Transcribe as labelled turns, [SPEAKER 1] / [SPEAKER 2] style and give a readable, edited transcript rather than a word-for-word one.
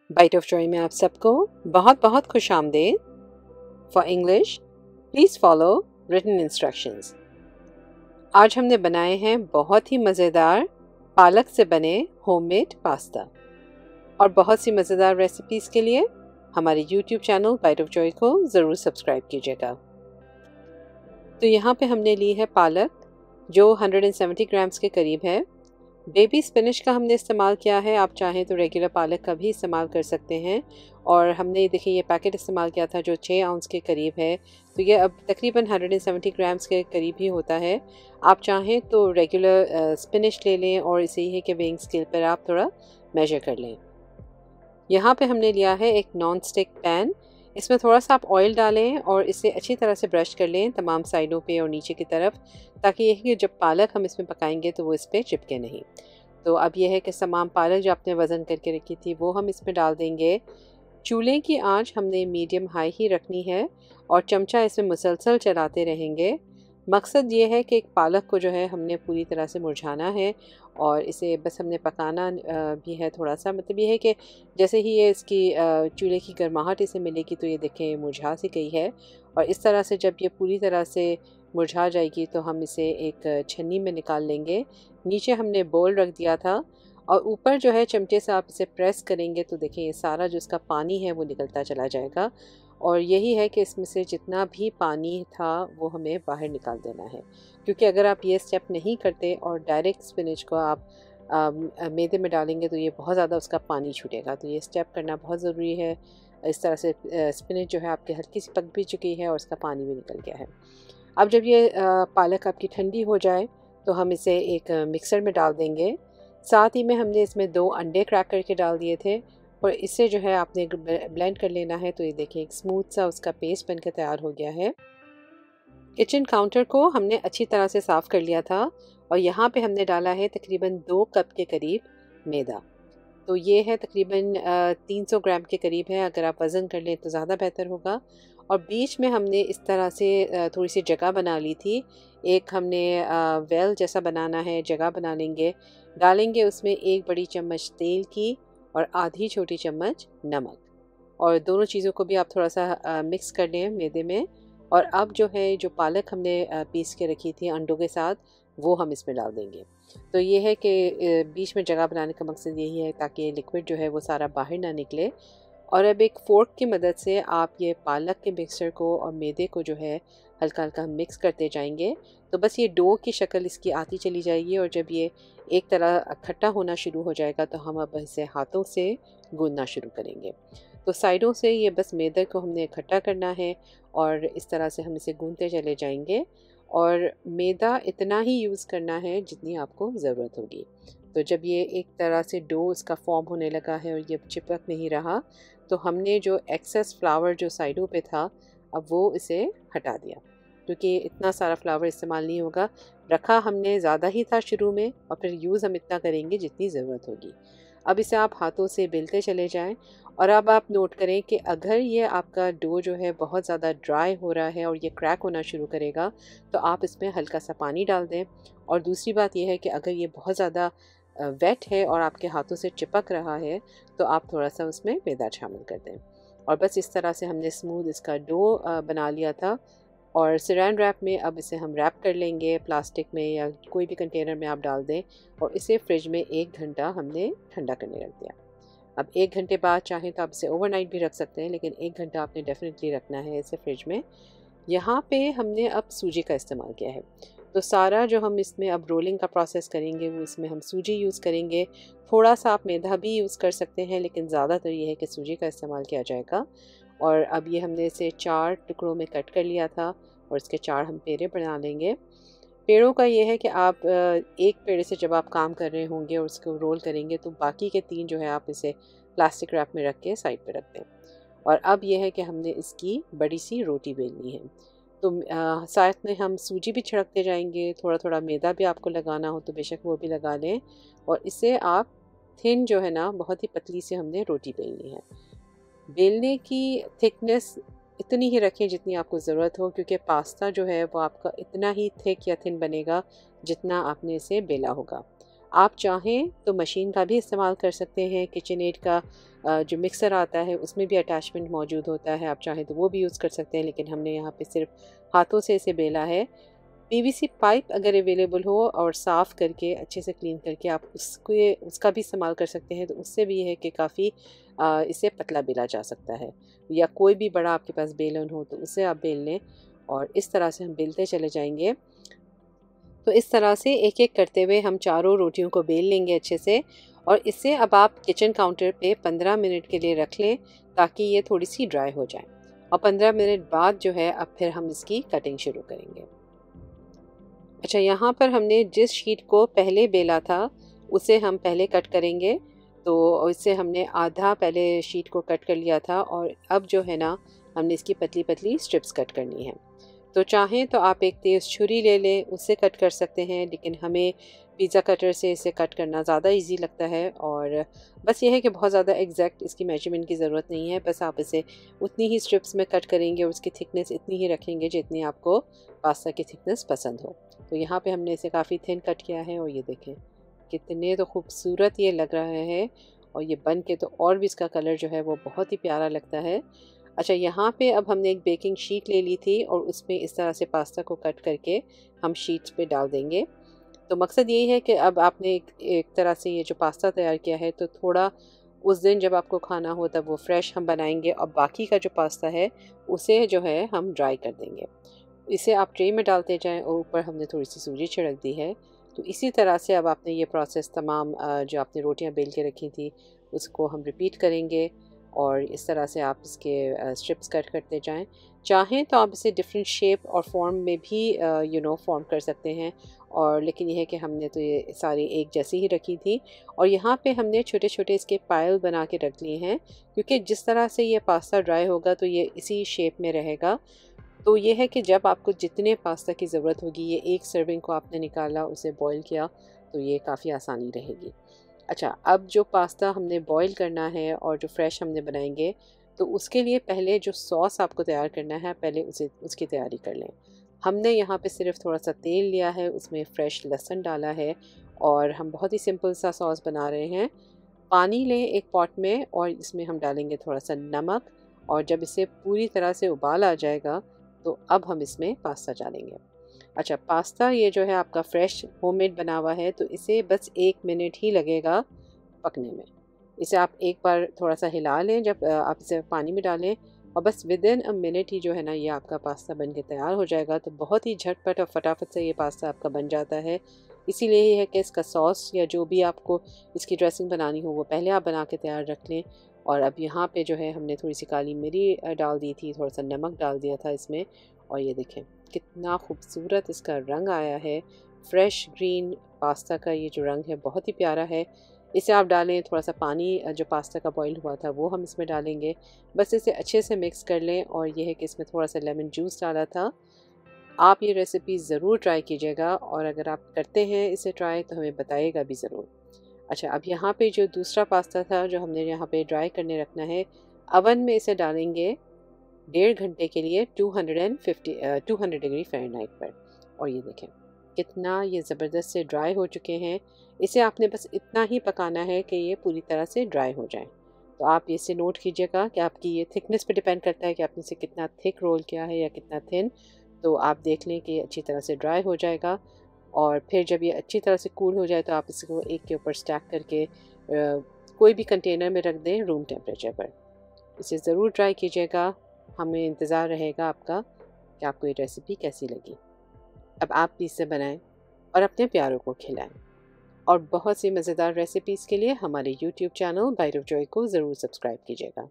[SPEAKER 1] Bite of Joy में आप सबको बहुत बहुत खुश आमदेद। For English please follow written instructions. आज हमने बनाए हैं बहुत ही मज़ेदार पालक से बने होममेड पास्ता। और बहुत सी मज़ेदार रेसिपीज़ के लिए हमारे YouTube channel bite of joy को ज़रूर सब्सक्राइब कीजिएगा। तो यहाँ पे हमने ली है पालक जो 170 ग्राम्स के करीब है। बेबी स्पिनच का हमने इस्तेमाल किया है, आप चाहें तो रेगुलर पालक का भी इस्तेमाल कर सकते हैं। और हमने देखिए ये पैकेट इस्तेमाल किया था जो 6 आउंस के करीब है, तो ये अब तकरीबन 170 ग्राम्स के करीब ही होता है। आप चाहें तो रेगुलर स्पिनच ले लें और इसे ही है कि वेइंग स्केल पर आप थोड़ा मेजर कर लें। यहाँ पे हमने लिया है एक नॉन स्टिक पैन, इसमें थोड़ा सा आप ऑयल डालें और इसे अच्छी तरह से ब्रश कर लें तमाम साइडों पे और नीचे की तरफ, ताकि यह कि जब पालक हम इसमें पकाएंगे तो वो इस पर चिपके नहीं। तो अब यह है कि तमाम पालक जो आपने वज़न करके रखी थी वो हम इसमें डाल देंगे। चूल्हे की आंच हमने मीडियम हाई ही रखनी है और चमचा इसमें मुसलसल चलाते रहेंगे। मकसद ये है कि एक पालक को जो है हमने पूरी तरह से मुरझाना है और इसे बस हमने पकाना भी है थोड़ा सा। मतलब ये है कि जैसे ही ये इसकी चूल्हे की गर्माहट इसे मिलेगी तो ये देखें मुरझा सी गई है। और इस तरह से जब ये पूरी तरह से मुरझा जाएगी तो हम इसे एक छन्नी में निकाल लेंगे। नीचे हमने बोल रख दिया था और ऊपर जो है चमचे से आप इसे प्रेस करेंगे तो देखें ये सारा जो इसका पानी है वो निकलता चला जाएगा। और यही है कि इसमें से जितना भी पानी था वो हमें बाहर निकाल देना है, क्योंकि अगर आप ये स्टेप नहीं करते और डायरेक्ट स्पिनच को आप मैदे में डालेंगे तो ये बहुत ज़्यादा उसका पानी छूटेगा। तो ये स्टेप करना बहुत ज़रूरी है। इस तरह से स्पिनच जो है आपकी हल्की सी पक भी चुकी है और उसका पानी भी निकल गया है। अब जब ये पालक आपकी ठंडी हो जाए तो हम इसे एक मिक्सर में डाल देंगे। साथ ही में हमने इसमें 2 अंडे क्रैक करके डाल दिए थे और इससे जो है आपने ब्लेंड कर लेना है। तो ये देखिए एक स्मूथ सा उसका पेस्ट बनकर तैयार हो गया है। किचन काउंटर को हमने अच्छी तरह से साफ़ कर लिया था और यहाँ पे हमने डाला है तकरीबन 2 कप के करीब मैदा। तो ये है तकरीबन 300 ग्राम के करीब है। अगर आप वज़न कर लें तो ज़्यादा बेहतर होगा। और बीच में हमने इस तरह से थोड़ी सी जगह बना ली थी। एक हमने वेल जैसा बनाना है, जगह बना लेंगे। डालेंगे उसमें 1 बड़ी चम्मच तेल की और आधी छोटी चम्मच नमक, और दोनों चीज़ों को भी आप थोड़ा सा मिक्स कर लें मैदे में। और अब जो है जो पालक हमने पीस के रखी थी अंडों के साथ वो हम इसमें डाल देंगे। तो ये है कि बीच में जगह बनाने का मकसद यही है ताकि ये लिक्विड जो है वो सारा बाहर ना निकले। और अब एक फ़ोर्क की मदद से आप ये पालक के मिक्सचर को और मैदे को जो है हल्का हल्का मिक्स करते जाएंगे। तो बस ये डो की शक्ल इसकी आती चली जाएगी और जब ये एक तरह खट्टा होना शुरू हो जाएगा तो हम अब इसे हाथों से गूंदना शुरू करेंगे। तो साइडों से ये बस मैदे को हमने इकट्ठा करना है और इस तरह से हम इसे गूंदते चले जाएंगे। और मैदा इतना ही यूज़ करना है जितनी आपको ज़रूरत होगी। तो जब ये एक तरह से डो इसका फॉर्म होने लगा है और ये चिपक नहीं रहा तो हमने जो एक्सेस फ्लावर जो साइडों पे था अब वो इसे हटा दिया, क्योंकि इतना सारा फ्लावर इस्तेमाल नहीं होगा। रखा हमने ज़्यादा ही था शुरू में और फिर यूज़ हम इतना करेंगे जितनी ज़रूरत होगी। अब इसे आप हाथों से बेलते चले जाएं। और अब आप नोट करें कि अगर ये आपका डो जो है बहुत ज़्यादा ड्राई हो रहा है और ये क्रैक होना शुरू करेगा तो आप इसमें हल्का सा पानी डाल दें। और दूसरी बात यह है कि अगर ये बहुत ज़्यादा वेट है और आपके हाथों से चिपक रहा है तो आप थोड़ा सा उसमें मैदा शामिल कर दें। और बस इस तरह से हमने स्मूथ इसका डो बना लिया था। और सैरान रैप में अब इसे हम रैप कर लेंगे, प्लास्टिक में या कोई भी कंटेनर में आप डाल दें और इसे फ्रिज में 1 घंटा हमने ठंडा करने रख दिया। अब 1 घंटे बाद चाहें तो आप इसे ओवरनाइट भी रख सकते हैं, लेकिन 1 घंटा आपने डेफिनेटली रखना है इसे फ्रिज में। यहाँ पे हमने अब सूजी का इस्तेमाल किया है। तो सारा जो हम इसमें अब रोलिंग का प्रोसेस करेंगे वो इसमें हम सूजी यूज़ करेंगे। थोड़ा सा आप मैदा भी यूज़ कर सकते हैं, लेकिन ज़्यादातर ये है कि सूजी का इस्तेमाल किया जाएगा। और अब ये हमने इसे 4 टुकड़ों में कट कर लिया था और इसके 4 हम पेड़े बना लेंगे। पेड़ों का ये है कि आप एक पेड़े से जब आप काम कर रहे होंगे और उसको रोल करेंगे तो बाकी के 3 जो है आप इसे प्लास्टिक रैप में रख के साइड पे रख दें। और अब यह है कि हमने इसकी बड़ी सी रोटी बेलनी है। तो साथ में हम सूजी भी छिड़कते जाएंगे, थोड़ा थोड़ा मैदा भी आपको लगाना हो तो बेशक वो भी लगा लें। और इसे आप थिन जो है ना बहुत ही पतली से हमने रोटी बेलनी है। बेलने की थिकनेस इतनी ही रखें जितनी आपको ज़रूरत हो, क्योंकि पास्ता जो है वो आपका इतना ही थिक या थिन बनेगा जितना आपने इसे बेला होगा। आप चाहें तो मशीन का भी इस्तेमाल कर सकते हैं। किचनएड का जो मिक्सर आता है उसमें भी अटैचमेंट मौजूद होता है, आप चाहें तो वो भी यूज़ कर सकते हैं, लेकिन हमने यहाँ पे सिर्फ हाथों से इसे बेला है। पीवीसी पाइप अगर अवेलेबल हो और साफ़ करके अच्छे से क्लीन करके आप उसका भी इस्तेमाल कर सकते हैं, तो उससे भी है कि काफ़ी इसे पतला बेला जा सकता है। या कोई भी बड़ा आपके पास बेलन हो तो उससे आप बेल लें और इस तरह से हम बेलते चले जाएंगे। तो इस तरह से एक एक करते हुए हम चारों रोटियों को बेल लेंगे अच्छे से, और इसे अब आप किचन काउंटर पे 15 मिनट के लिए रख लें ताकि ये थोड़ी सी ड्राई हो जाए। और 15 मिनट बाद जो है अब फिर हम इसकी कटिंग शुरू करेंगे। अच्छा, यहाँ पर हमने जिस शीट को पहले बेला था उसे हम पहले कट करेंगे। तो इससे हमने आधा पहले शीट को कट कर लिया था और अब जो है ना हमने इसकी पतली पतली स्ट्रिप्स कट करनी है। तो चाहें तो आप एक तेज़ छुरी ले लें, उससे कट कर सकते हैं, लेकिन हमें पिज़्ज़ा कटर से इसे कट करना ज़्यादा इजी लगता है। और बस ये है कि बहुत ज़्यादा एग्जैक्ट इसकी मेजरमेंट की ज़रूरत नहीं है, बस आप इसे उतनी ही स्ट्रिप्स में कट करेंगे और उसकी थिकनेस इतनी ही रखेंगे जितनी आपको पास्ता की थिकनेस पसंद हो। तो यहाँ पे हमने इसे काफ़ी थिन कट किया है और ये देखें कितने तो खूबसूरत ये लग रहा है, और ये बन के तो और भी इसका कलर जो है वो बहुत ही प्यारा लगता है। अच्छा, यहाँ पे अब हमने एक बेकिंग शीट ले ली थी और उसमें इस तरह से पास्ता को कट करके हम शीट्स पे डाल देंगे। तो मकसद यही है कि अब आपने एक तरह से ये जो पास्ता तैयार किया है, तो थोड़ा उस दिन जब आपको खाना हो तब वो फ्रेश हम बनाएंगे और बाकी का जो पास्ता है उसे जो है हम ड्राई कर देंगे। इसे आप ट्रे में डालते जाएं और ऊपर हमने थोड़ी सी सूजी छिड़क दी है। तो इसी तरह से अब आपने ये प्रोसेस तमाम जो आपने रोटियां बेल के रखी थी उसको हम रिपीट करेंगे और इस तरह से आप इसके स्ट्रिप्स कट करते जाएं। चाहें तो आप इसे डिफरेंट शेप और फॉर्म में भी फॉर्म कर सकते हैं, और लेकिन यह है कि हमने तो ये सारी एक जैसी ही रखी थी। और यहाँ पे हमने छोटे छोटे इसके पायल बना के रख लिए हैं, क्योंकि जिस तरह से ये पास्ता ड्राई होगा तो ये इसी शेप में रहेगा। तो ये है कि जब आपको जितने पास्ता की ज़रूरत होगी, ये एक सर्विंग को आपने निकाला, उसे बॉईल किया, तो ये काफ़ी आसानी रहेगी। अच्छा, अब जो पास्ता हमने बॉईल करना है और जो फ्रेश हमने बनाएंगे, तो उसके लिए पहले जो सॉस आपको तैयार करना है पहले उसकी तैयारी कर लें। हमने यहाँ पे सिर्फ थोड़ा सा तेल लिया है, उसमें फ्रेश लहसुन डाला है और हम बहुत ही सिंपल सा सॉस बना रहे हैं। पानी लें एक पॉट में और इसमें हम डालेंगे थोड़ा सा नमक, और जब इसे पूरी तरह से उबाल आ जाएगा तो अब हम इसमें पास्ता डालेंगे। अच्छा, पास्ता ये जो है आपका फ्रेश होममेड बना हुआ है, तो इसे बस 1 मिनट ही लगेगा पकने में। इसे आप एक बार थोड़ा सा हिला लें जब आप इसे पानी में डालें, और बस विदिन अ मिनट ही जो है ना ये आपका पास्ता बन के तैयार हो जाएगा। तो बहुत ही झटपट और फटाफट से ये पास्ता आपका बन जाता है। इसीलिए ये है कि इसका सॉस या जो भी आपको इसकी ड्रेसिंग बनानी हो वो पहले आप बना के तैयार रख लें। और अब यहाँ पे जो है हमने थोड़ी सी काली मिर्च डाल दी थी, थोड़ा सा नमक डाल दिया था इसमें, और ये देखें कितना खूबसूरत इसका रंग आया है। फ्रेश ग्रीन पास्ता का ये जो रंग है बहुत ही प्यारा है। इसे आप डालें, थोड़ा सा पानी जो पास्ता का बॉईल हुआ था वो हम इसमें डालेंगे। बस इसे अच्छे से मिक्स कर लें, और ये है कि इसमें थोड़ा सा लेमन जूस डाला था। आप ये रेसिपी ज़रूर ट्राई कीजिएगा, और अगर आप करते हैं इसे ट्राई तो हमें बताइएगा भी ज़रूर। अच्छा, अब यहाँ पे जो दूसरा पास्ता था जो हमने यहाँ पे ड्राई करने रखना है, अवन में इसे डालेंगे 1.5 घंटे के लिए 200 डिग्री फ़ारेनहाइट पर। और ये देखें कितना ये ज़बरदस्त से ड्राई हो चुके हैं। इसे आपने बस इतना ही पकाना है कि ये पूरी तरह से ड्राई हो जाए। तो आप इसे नोट कीजिएगा कि आपकी ये थिकनेस पे डिपेंड करता है कि आपने इसे कितना थिक रोल किया है या कितना थिन। तो आप देख लें कि ये अच्छी तरह से ड्राई हो जाएगा, और फिर जब ये अच्छी तरह से कूल हो जाए तो आप इसको एक के ऊपर स्टैक करके कोई भी कंटेनर में रख दें रूम टेम्परेचर पर। इसे ज़रूर ट्राई कीजिएगा। हमें इंतज़ार रहेगा आपका कि आपको ये रेसिपी कैसी लगी। अब आप भी इसे बनाएं और अपने प्यारों को खिलाएं। और बहुत सी मज़ेदार रेसिपीज़ के लिए हमारे YouTube channel bite of joy को ज़रूर सब्सक्राइब कीजिएगा।